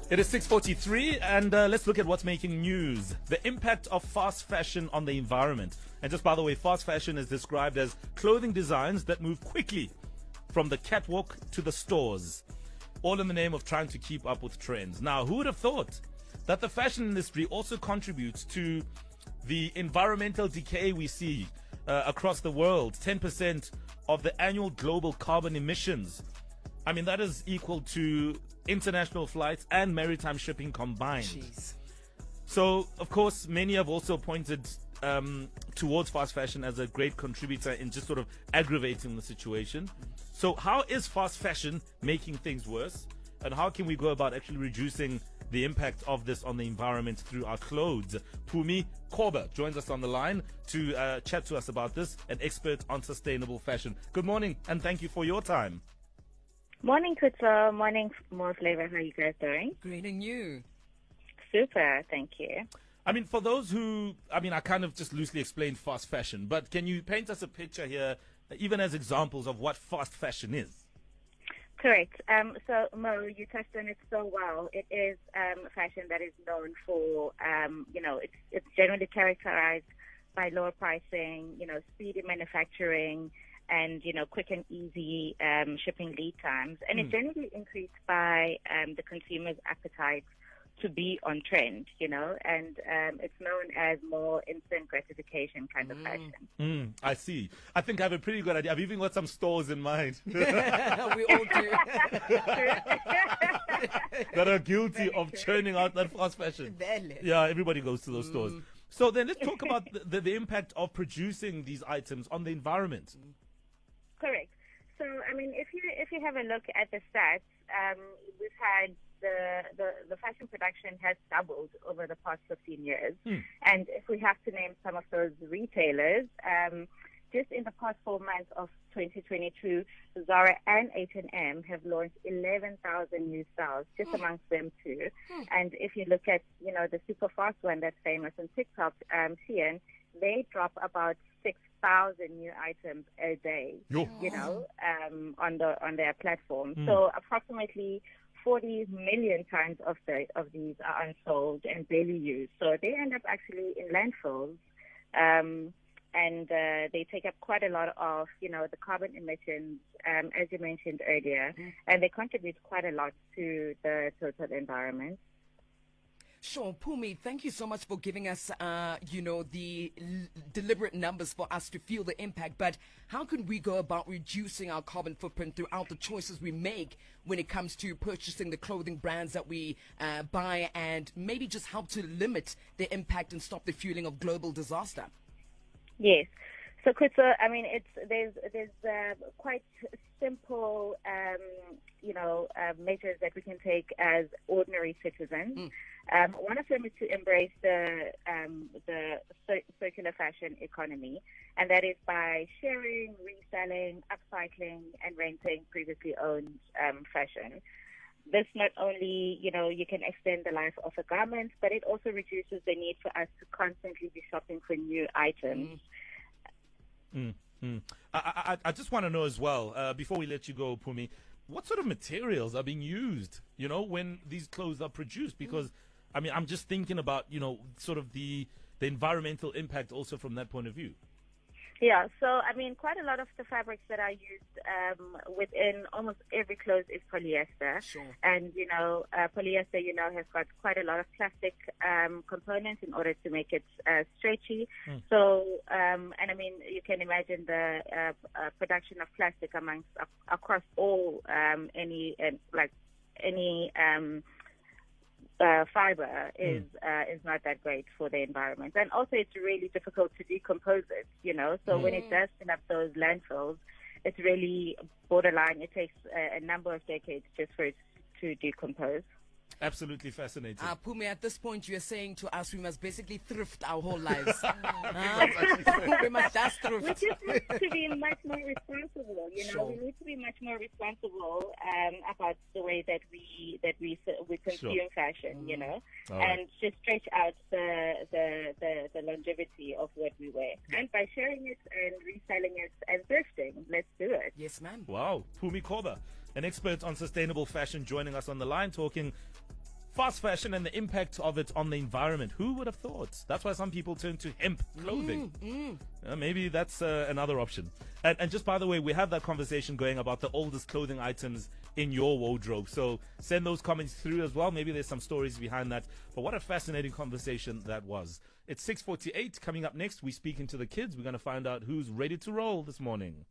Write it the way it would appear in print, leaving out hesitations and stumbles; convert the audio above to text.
It is 6:43 and let's look at what's making news. The impact of fast fashion on the environment. And just by the way, fast fashion is described as clothing designs that move quickly from the catwalk to the stores, all in the name of trying to keep up with trends. Now, who would have thought that the fashion industry also contributes to the environmental decay we see across the world? 10% of the annual global carbon emissions. I mean, that is equal to international flights and maritime shipping combined. Jeez. So, of course, many have also pointed towards fast fashion as a great contributor in just sort of aggravating the situation. So how is fast fashion making things worse? And how can we go about actually reducing the impact of this on the environment through our clothes? Phumi joins us on the line to chat to us about this, an expert on sustainable fashion. Good morning, and thank you for your time. Morning, Khutso. Morning, Mo Flava. How are you guys doing? Great and you. Super, thank you. I mean, for those who, I kind of just loosely explained fast fashion, but can you paint us a picture here, even as examples of what fast fashion is? Correct. So, Mo, you touched on it so well. It is fashion that is known for, it's generally characterized by lower pricing, speedy manufacturing, and, quick and easy shipping lead times. And it's generally increased by the consumer's appetite to be on trend, and it's known as more instant gratification kind of fashion. I see. I think I have a pretty good idea. I've even got some stores in mind. We all do. That are guilty of churning out that fast fashion. Yeah, everybody goes to those stores. So then let's talk about the impact of producing these items on the environment. Correct. So, if you have a look at the stats, we've had the fashion production has doubled over the past 15 years. And if we have to name some of those retailers, just in the past 4 months of 2022, Zara and H&M have launched 11,000 new styles, just amongst them too. And if you look at, the super fast one that's famous on TikTok, Shein, they drop about 6,000 new items a day, on their platform. So approximately 40 million tons of these are unsold and barely used. So they end up actually in landfills, and they take up quite a lot of, the carbon emissions, as you mentioned earlier, and they contribute quite a lot to the total environment. Sure, Phumi, thank you so much for giving us, the deliberate numbers for us to feel the impact. But how can we go about reducing our carbon footprint throughout the choices we make when it comes to purchasing the clothing brands that we buy, and maybe just help to limit the impact and stop the fueling of global disaster? Yes. So, Khutso, there's quite simple, measures that we can take as ordinary citizens. One of them is to embrace the circular fashion economy, and that is by sharing, reselling, upcycling, and renting previously owned fashion. This not only, you can extend the life of a garment, but it also reduces the need for us to constantly be shopping for new items. I just want to know as well, before we let you go, Phumi, what sort of materials are being used, when these clothes are produced? Because, I'm just thinking about, sort of the environmental impact also from that point of view. Yeah, so, quite a lot of the fabrics that are used within almost every clothes is polyester. Sure. And, polyester, has got quite a lot of plastic components in order to make it stretchy. So, you can imagine the production of plastic across all any fiber is not that great for the environment, and also it's really difficult to decompose it. So when it does fill up those landfills, it's really borderline. It takes a number of decades just for it to decompose. Absolutely fascinating. Phumi, at this point, you're saying to us we must basically thrift our whole lives. We must just thrift. We just need to be much more responsible. Sure. We need to be much more responsible about the way that we consume fashion. And just stretch out the longevity of what we wear. And by sharing it and reselling it and thrifting, let's do it. Yes, ma'am. Wow, Phumi, an expert on sustainable fashion, joining us on the line, talking Fast fashion and the impact of it on the environment. Who would have thought? That's why some people turn to hemp clothing. Maybe that's another option. And just by the way, we have that conversation going about the oldest clothing items in your wardrobe. So send those comments through as well. Maybe there's some stories behind that. But what a fascinating conversation that was. It's 6:48. Coming up next, we speak into the kids. We're going to find out who's ready to roll this morning.